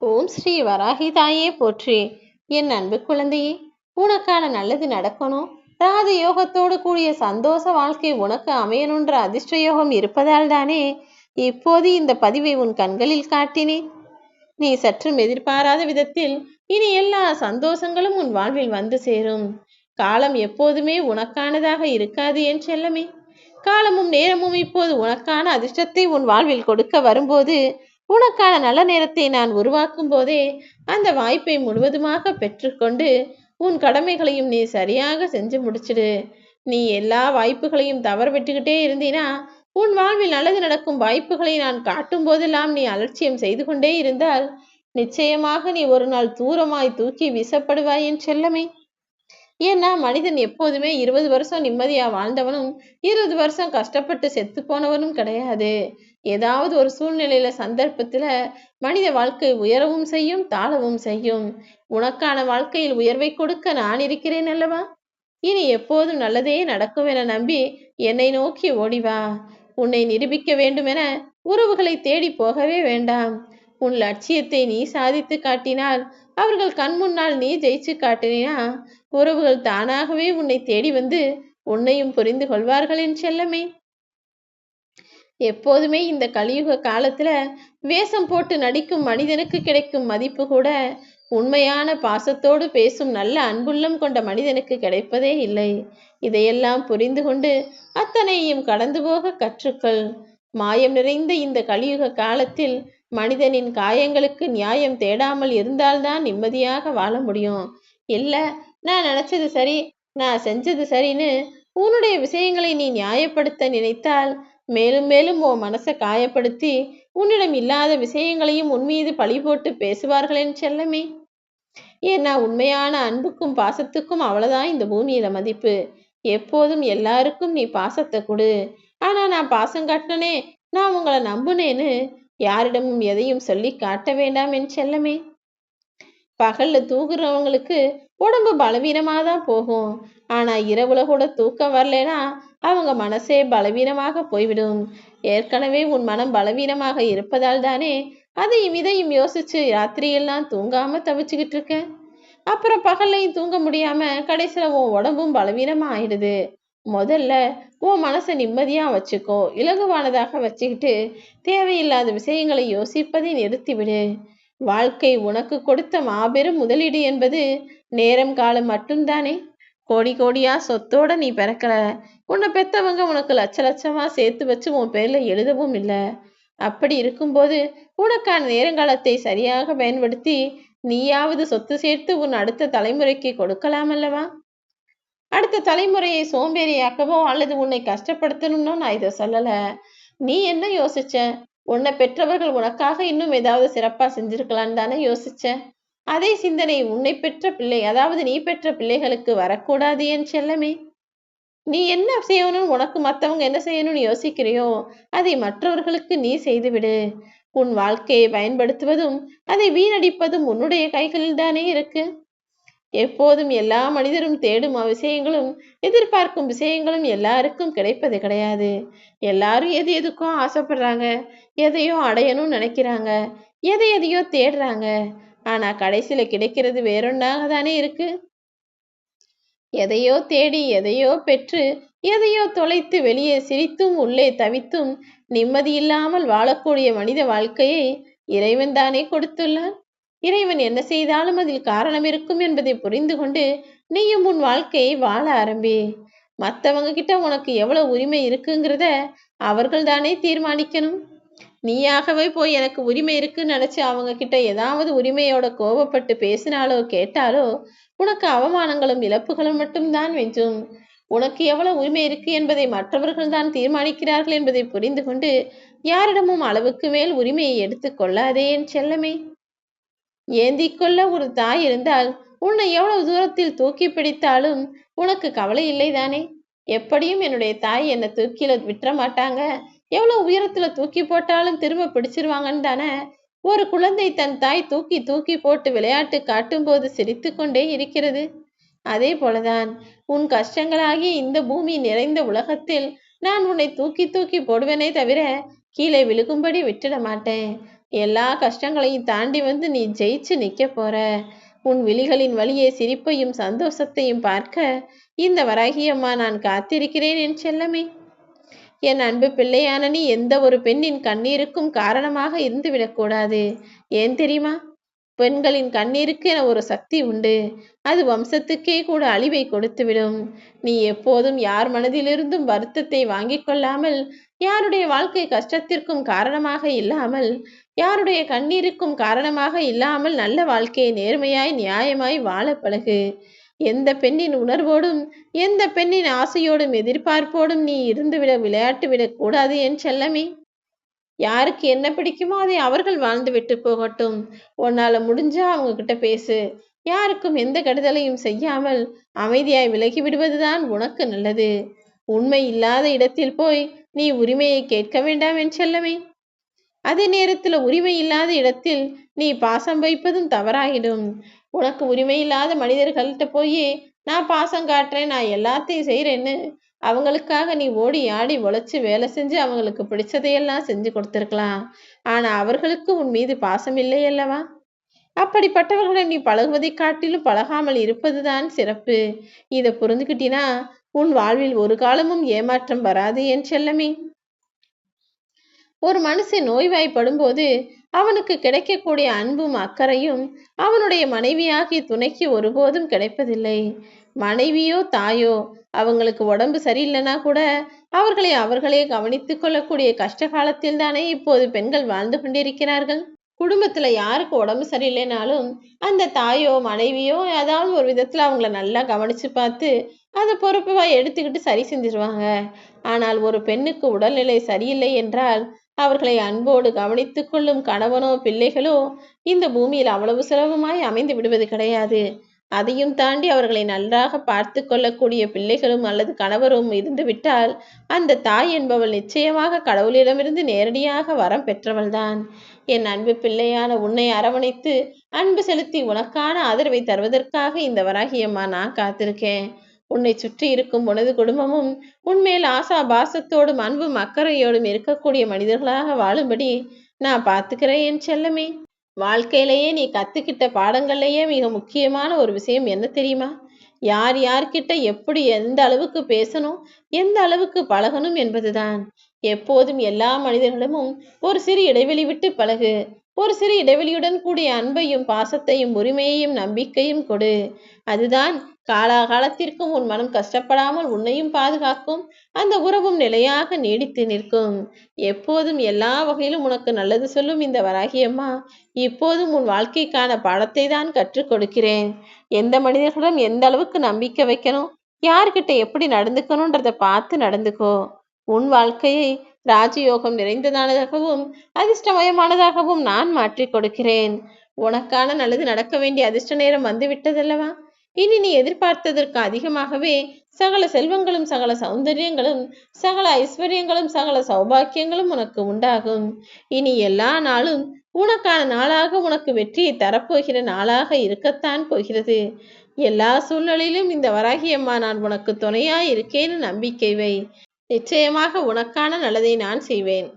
ஓம் ஸ்ரீ வராகி தாயே போற்றி. என் அன்பு குழந்தையே, உனக்கான நல்லது நடக்கணும். ராஜ யோகத்தோடு கூடிய சந்தோஷ வாழ்க்கை உனக்கு அமையணுன்ற அதிர்ஷ்ட யோகம் இருப்பதால் தானே இப்போது இந்த பதிவை உன் கண்களில் காட்டினேன். நீ சற்றும் எதிர்பாராத விதத்தில் இனி எல்லா சந்தோஷங்களும் உன் வாழ்வில் வந்து சேரும். காலம் எப்போதுமே உனக்கானதாக இருக்காது என் செல்லமே. காலமும் நேரமும் இப்போது உனக்கான அதிர்ஷ்டத்தை உன் வாழ்வில் கொடுக்க வரும்போது, உனக்கான நல்ல நேரத்தை நான் உருவாக்கும் போதே அந்த வாய்ப்பை முழுவதுமாக பெற்றுக்கொண்டு உன் கடமைகளையும் நீ சரியாக செஞ்சு முடிச்சிடு. நீ எல்லா வாய்ப்புகளையும் தவற விட்டுக்கிட்டே இருந்தீனா, உன் வாழ்வில் நல்லது நடக்கும் வாய்ப்புகளை நான் காட்டும் போதெல்லாம் நீ அலட்சியம் செய்து கொண்டே இருந்தால் நிச்சயமாக நீ ஒரு நாள் தூரமாய் தூக்கி வீசப்படுவாய் என் செல்லமே. ஏன்னா மனிதன் எப்போதுமே 20 வருஷம் நிம்மதியா வாழ்ந்தவனும் 20 வருஷம் கஷ்டப்பட்டு செத்து போனவனும் கிடையாது. ஏதாவது ஒரு சூழ்நிலையில சந்தர்ப்பத்துல மனித வாழ்க்கை உயரவும் செய்யும், தாழவும் செய்யும். உனக்கான வாழ்க்கையில் உயர்வை கொடுக்க நான் இருக்கிறேன் அல்லவா. இனி எப்போதும் நல்லதே நடக்கும் என நம்பி என்னை நோக்கி ஓடிவா. உன்னை நிரூபிக்க வேண்டுமென உறவுகளை தேடி போகவே வேண்டாம். உன் லட்சியத்தை நீ சாதித்து காட்டினால், அவர்கள் கண் முன்னால் நீ ஜெயிச்சு காட்டினா, உறவுகள் தானாகவே உன்னை தேடி வந்து உன்னையும் புரிந்து கொள்வார்கள் என் செல்லமே. எப்போதுமே இந்த கலியுக காலத்துல வேஷம் போட்டு நடிக்கும் மனிதனுக்கு கிடைக்கும் மதிப்பு கூட உண்மையான பாசத்தோடு பேசும் நல்ல அன்புள்ளம் கொண்ட மனிதனுக்கு கிடைப்பதே இல்லை. இதையெல்லாம் புரிந்து கொண்டு அத்தனையும் கடந்து போக கற்றுக்கள். மாயம் நிறைந்த இந்த கலியுக காலத்தில் மனிதனின் காயங்களுக்கு நியாயம் தேடாமல் இருந்தால்தான் நிம்மதியாக வாழ முடியும். இல்ல, நான் நினைச்சது சரி, நான் செஞ்சது சரின்னு உன்னுடைய விஷயங்களை நீ நியாயப்படுத்த நினைத்தால் மேலும் மேலும் உன் மனசை காயப்படுத்தி உன்னிடம் இல்லாத விஷயங்களையும் உன் மீது பழி போட்டு பேசுவார்கள் என் செல்லமே. ஏன்னா உண்மையான அன்புக்கும் பாசத்துக்கும் அவ்வளவுதான் இந்த பூமியில மதிப்பு. எப்போதும் எல்லாருக்கும் நீ பாசத்தை கொடு. ஆனா நான் பாசம் காட்டினே, நான் உங்களை நம்புனேன்னு யாரிடமும் எதையும் சொல்லி காட்ட வேண்டாம் என் செல்லமே. பகல்ல தூங்குறவங்களுக்கு உடம்பு பலவீனமா தான் போகும். ஆனா இரவுல கூட தூக்கம் வரலனா அவங்க மனசே பலவீனமாக போய்விடும். ஏற்கனவே உன் மனம் பலவீனமாக இருப்பதால் தானே அதையும் இதையும் யோசிச்சு ராத்திரியெல்லாம் தூங்காம தவிச்சுக்கிட்டு இருக்க. அப்புறம் பகல்லையும் தூங்க முடியாம கடைசியில உன் உடம்பும் பலவீனமா ஆயிடுது. முதல்ல உன் மனசை நிம்மதியா வச்சுக்கோ. இலகுவானதாக வச்சுக்கிட்டு தேவையில்லாத விஷயங்களை யோசிப்பதை நிறுத்திவிடு. வாழ்க்கை உனக்கு கொடுத்த மாபெரும் முதலீடு என்பது நேரம் காலம் மட்டும்தானே. கோடி கோடியா சொத்தோட நீ பிறக்கல. உன்னை பெத்தவங்க உனக்கு லட்ச லட்சமா சேர்த்து வச்சு உன் பேர்ல எழுதவும் இல்லை. அப்படி இருக்கும்போது உனக்கான நேரங்காலத்தை சரியாக பயன்படுத்தி நீயாவது சொத்து சேர்த்து உன் அடுத்த தலைமுறைக்கு கொடுக்கலாம் அல்லவா. அடுத்த தலைமுறையை சோம்பேறியாக்கவோ அல்லது உன்னை கஷ்டப்படுத்தணும்னோ நான் இதை சொல்லல. நீ என்ன யோசிச்ச? உன்னை பெற்றவர்கள் உனக்காக இன்னும் ஏதாவது சிறப்பா செஞ்சிருக்கலான்னு தானே யோசிச்ச. அதே சிந்தனை உன்னை பெற்ற பிள்ளை, அதாவது நீ பெற்ற பிள்ளைகளுக்கு வரக்கூடாது என் செல்லமே. நீ என்ன செய்யணும், உனக்கு மற்றவங்க என்ன செய்யணும்னு யோசிக்கிறியோ அதை மற்றவர்களுக்கு நீ செய்துவிடு. உன் வாழ்க்கையை பயன்படுத்துவதும் அதை வீணடிப்பதும் உன்னுடைய கைகளில் தானே இருக்கு. எப்போதும் எல்லா மனிதரும் தேடும் விஷயங்களும் எதிர்பார்க்கும் விஷயங்களும் எல்லாருக்கும் கிடைப்பது கிடையாது. எல்லாரும் எது எதுக்கோ ஆசைப்படுறாங்க, எதையோ அடையணும்னு நினைக்கிறாங்க, எதையோ தேடுறாங்க. ஆனா கடைசியில கிடைக்கிறது வேறொன்னாக தானே இருக்கு. எதையோ தேடி எதையோ பெற்று எதையோ தொலைத்து வெளியே சிரித்தும் உள்ளே தவித்தும் நிம்மதியில்லாமல் வாழக்கூடிய மனித வாழ்க்கையை இறைவன் தானே கொடுத்துள்ளான். இறைவன் என்ன செய்தாலும் அதில் காரணம் இருக்கும் என்பதை புரிந்து கொண்டு நீயும் உன் வாழ்க்கையை வாழ ஆரம்பி. மற்றவங்க கிட்ட உனக்கு எவ்வளவு உரிமை இருக்குங்கிறத அவர்கள் தானே தீர்மானிக்கணும். நீயாகவே போய் எனக்கு உரிமை இருக்குன்னு நினைச்சு அவங்க கிட்ட ஏதாவது உரிமையோட கோபப்பட்டு பேசினாலோ கேட்டாலோ உனக்கு அவமானங்களும் இழப்புகளும் மட்டும்தான் வெஞ்சும். உனக்கு எவ்வளவு உரிமை இருக்கு என்பதை மற்றவர்கள் தான் தீர்மானிக்கிறார்கள் என்பதை புரிந்து கொண்டு யாரிடமும் அளவுக்கு மேல் உரிமையை எடுத்துக் கொள்ளாதே என் செல்லமே. ஏந்திக்கொள்ள ஒரு தாய் இருந்தால் உன்னை எவ்வளவு தூரத்தில் தூக்கி பிடித்தாலும் உனக்கு கவலை இல்லைதானே. எப்படியும் என்னுடைய தாய் என்னை தூக்கில விட்டுற மாட்டாங்க, எவ்வளவு உயரத்துல தூக்கி போட்டாலும் திரும்ப பிடிச்சிருவாங்கன்னு தானே ஒரு குழந்தை தன் தாய் தூக்கி தூக்கி போட்டு விளையாட்டு காட்டும் போது சிரித்து கொண்டே இருக்கிறது. அதே போலதான் உன் கஷ்டங்களாகிய இந்த பூமி நிறைந்த உலகத்தில் நான் உன்னை தூக்கி தூக்கி போடுவேனே தவிர கீழே விழுகும்படி விட்டுட மாட்டேன். எல்லா கஷ்டங்களையும் தாண்டி வந்து நீ ஜெயிச்சு நிக்க போற. உன் விழிகளின் வழியே சிரிப்பையும் சந்தோஷத்தையும் பார்க்க இந்த வராகியம்மா நான் காத்திருக்கிறேன் என் செல்லமே. என் அன்பு பிள்ளையான நீ எந்த ஒரு பெண்ணின் கண்ணீருக்கும் காரணமாக இருந்து விடக்கூடாது. ஏன் தெரியுமா? பெண்களின் கண்ணீருக்கு என ஒரு சக்தி உண்டு. அது வம்சத்துக்கே கூட அழிவை கொடுத்துவிடும். நீ எப்போதும் யார் மனதிலிருந்தும் வருத்தத்தை வாங்கிக் கொள்ளாமல், யாருடைய வாழ்க்கை கஷ்டத்திற்கும் காரணமாக இல்லாமல், யாருடைய கண்ணீருக்கும் காரணமாக இல்லாமல் நல்ல வாழ்க்கையை நேர்மையாய் நியாயமாய் வாழ பழகு. எந்த பெண்ணின் உணர்வோடும் எந்த பெண்ணின் ஆசையோடும் எதிர்பார்ப்போடும் நீ இருந்துவிட விளையாட்டு விடக்கூடாது என் செல்லமே. யாருக்கு என்ன பிடிக்குமோ அதை அவர்கள் வாழ்ந்து விட்டு போகட்டும். உன்னால முடிஞ்சா அவங்க கிட்ட பேசு. யாருக்கும் எந்த கெடுதலையும் செய்யாமல் அமைதியாய் விலகி விடுவதுதான் உனக்கு நல்லது. உண்மை இல்லாத இடத்தில் போய் நீ உரிமையை கேட்க வேண்டாம் என் செல்லமே. அதே நேரத்தில் உரிமை இல்லாத இடத்தில் நீ பாசம் வைப்பதும் தவறாகிடும். உனக்கு உரிமை இல்லாத மனிதர்கள்ட்ட போய் நான் பாசம் காட்டுறேன், நான் எல்லாத்தையும் செய்கிறேன்னு அவங்களுக்காக நீ ஓடி ஆடி உழைச்சி வேலை செஞ்சு அவங்களுக்கு பிடிச்சதையெல்லாம் செஞ்சு கொடுத்துருக்கலாம். ஆனால் அவர்களுக்கு உன் மீது பாசம் இல்லை அல்லவா? அப்படிப்பட்டவர்களை நீ பழகுவதை காட்டிலும் பழகாமல் இருப்பதுதான் சிறப்பு. இதை புரிஞ்சுக்கிட்டினா உன் வாழ்வில் ஒரு காலமும் ஏமாற்றம் வராது என் செல்லமே. ஒரு மனுஷன் நோய்வாய்ப்படும் போது அவனுக்கு கிடைக்கக்கூடிய அன்பும் அக்கறையும் அவனுடைய மனைவியாகிய துணைக்கு ஒருபோதும் கிடைப்பதில்லை. மனைவியோ தாயோ அவங்களுக்கு உடம்பு சரியில்லைன்னா கூட அவர்களை அவர்களே கவனித்துக் கொள்ளக்கூடிய கஷ்ட காலத்தில் தானே இப்போது பெண்கள் வாழ்ந்து கொண்டிருக்கிறார்கள். குடும்பத்துல யாருக்கு உடம்பு சரியில்லைனாலும் அந்த தாயோ மனைவியோ ஏதாவது ஒரு விதத்துல அவங்கள நல்லா கவனிச்சு பார்த்து அதை பொறுப்பா எடுத்துக்கிட்டு சரி செஞ்சிருவாங்க. ஆனால் ஒரு பெண்ணுக்கு உடல்நிலை சரியில்லை என்றால் அவர்களை அன்போடு கவனித்துக் கொள்ளும் கணவனோ பிள்ளைகளோ இந்த பூமியில் அவ்வளவு சுலபமாய் அமைந்து விடுவது கிடையாது. அதையும் தாண்டி அவர்களை நன்றாக பார்த்து கொள்ளக்கூடிய பிள்ளைகளும் அல்லது கணவரும் இருந்துவிட்டால் அந்த தாய் என்பவள் நிச்சயமாக கடவுளிடமிருந்து நேரடியாக வரம் பெற்றவள்தான். என் அன்பு பிள்ளையான உன்னை அரவணைத்து அன்பு செலுத்தி உனக்கான ஆதரவை தருவதற்காக இந்த வராகியம்மா நான் காத்திருக்கேன். உன்னை சுற்றி இருக்கும் உனது குடும்பமும் உன்மேல் ஆசா பாசத்தோடும் அன்பும் அக்கறையோடும் இருக்கக்கூடிய மனிதர்களாக வாழும்படி நான் பார்த்துக்கிறேன் என் செல்லமே. வாழ்க்கையிலேயே நீ கத்துக்கிட்ட பாடங்கள்லயே மிக முக்கியமான ஒரு விஷயம் என்ன தெரியுமா? யார் யார்கிட்ட எப்படி எந்த அளவுக்கு பேசணும், எந்த அளவுக்கு பழகணும் என்பதுதான். எப்போதும் எல்லா மனிதர்களிடமும் ஒரு சிறு இடைவெளி விட்டு பழகு. ஒரு சிறு இடைவெளியுடன் கூடிய அன்பையும் பாசத்தையும் உரிமையையும் நம்பிக்கையும் கொடு. அதுதான் காலாகாலத்திற்கும் உன் மனம் கஷ்டப்படாமல் உன்னையும் பாதுகாக்கும். அந்த உறவும் நிலையாக நீடித்து நிற்கும். எப்போதும் எல்லா வகையிலும் உனக்கு நல்லது சொல்லும் இந்த வராகியம்மா இப்போதும் உன் வாழ்க்கைக்கான பாடத்தை தான் கற்றுக் கொடுக்கிறேன். எந்த மனிதர்களிடம் எந்த அளவுக்கு நம்பிக்கை வைக்கணும், யார்கிட்ட எப்படி நடந்துக்கணும்ன்றத பார்த்து நடந்துக்கோ. உன் வாழ்க்கையை ராஜயோகம் நிறைந்ததானதாகவும் அதிர்ஷ்டமயமானதாகவும் நான் மாற்றி கொடுக்கிறேன். உனக்கான நல்லது நடக்க வேண்டிய அதிர்ஷ்ட நேரம் வந்து விட்டதல்லவா? இனி நீ எதிர்பார்த்ததற்கு அதிகமாகவே சகல செல்வங்களும் சகல சௌந்தரியங்களும் சகல ஐஸ்வர்யங்களும் சகல சௌபாக்கியங்களும் உனக்கு உண்டாகும். இனி எல்லா நாளும் உனக்கான நாளாக உனக்கு வெற்றியை தரப்போகிற நாளாக இருக்கத்தான் போகிறது. எல்லா சூழ்நிலையிலும் இந்த வராகியம்மா நான் உனக்கு துணையாய் இருக்கேன்னு நம்பிக்கை வை. நிச்சயமாக உனக்கான நல்லதை நான் செய்வேன்.